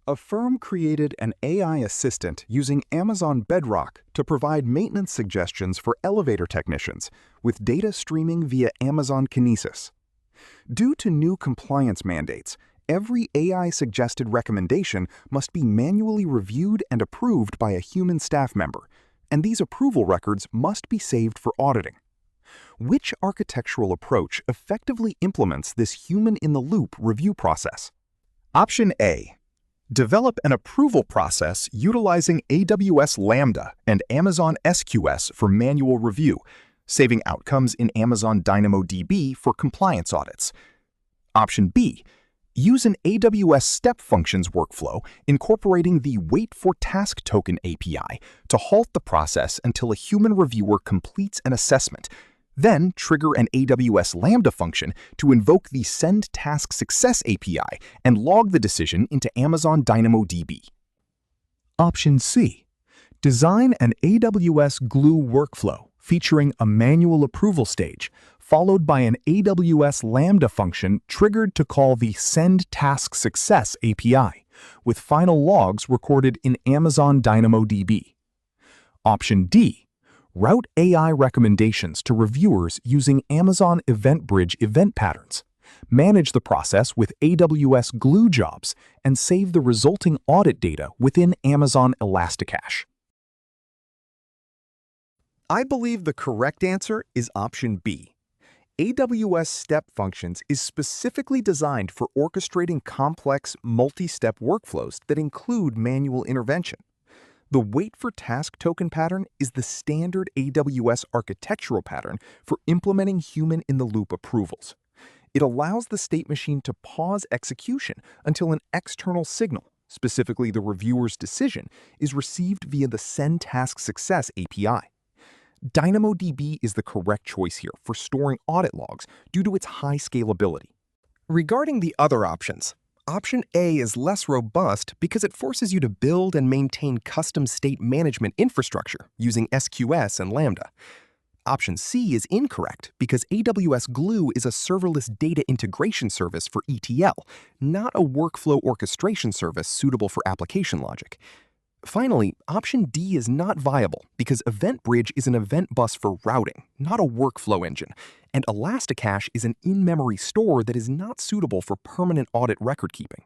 A firm created an AI assistant using Amazon Bedrock to provide maintenance suggestions for elevator technicians, with data streaming via Amazon Kinesis. Due to new compliance mandates, every AI-suggested recommendation must be manually reviewed and approved by a human staff member, and these approval records must be saved for auditing. Which architectural approach effectively implements this human-in-the-loop review process? Option A. Develop an approval process utilizing AWS Lambda and Amazon SQS for manual review, saving outcomes in Amazon DynamoDB for compliance audits. Option B. Use an AWS Step Functions workflow incorporating the Wait for Task Token API to halt the process until a human reviewer completes an assessment. Then trigger an AWS Lambda function to invoke the Send Task Success API and log the decision into Amazon DynamoDB. Option C. Design an AWS Glue workflow featuring a manual approval stage, followed by an AWS Lambda function triggered to call the Send Task Success API, with final logs recorded in Amazon DynamoDB. Option D. Route AI recommendations to reviewers using Amazon EventBridge event patterns. Manage the process with AWS Glue jobs and save the resulting audit data within Amazon Elasticache. I believe the correct answer is option B. AWS Step Functions is specifically designed for orchestrating complex multi-step workflows that include manual intervention. The Wait for Task Token pattern is the standard AWS architectural pattern for implementing human-in-the-loop approvals. It allows the state machine to pause execution until an external signal, specifically the reviewer's decision, is received via the Send Task Success API. DynamoDB is the correct choice here for storing audit logs due to its high scalability. Regarding the other options, Option A is less robust because it forces you to build and maintain custom state management infrastructure using SQS and Lambda. Option C is incorrect because AWS Glue is a serverless data integration service for ETL, not a workflow orchestration service suitable for application logic. Finally, option D is not viable because EventBridge is an event bus for routing, not a workflow engine, and Elasticache is an in-memory store that is not suitable for permanent audit record keeping.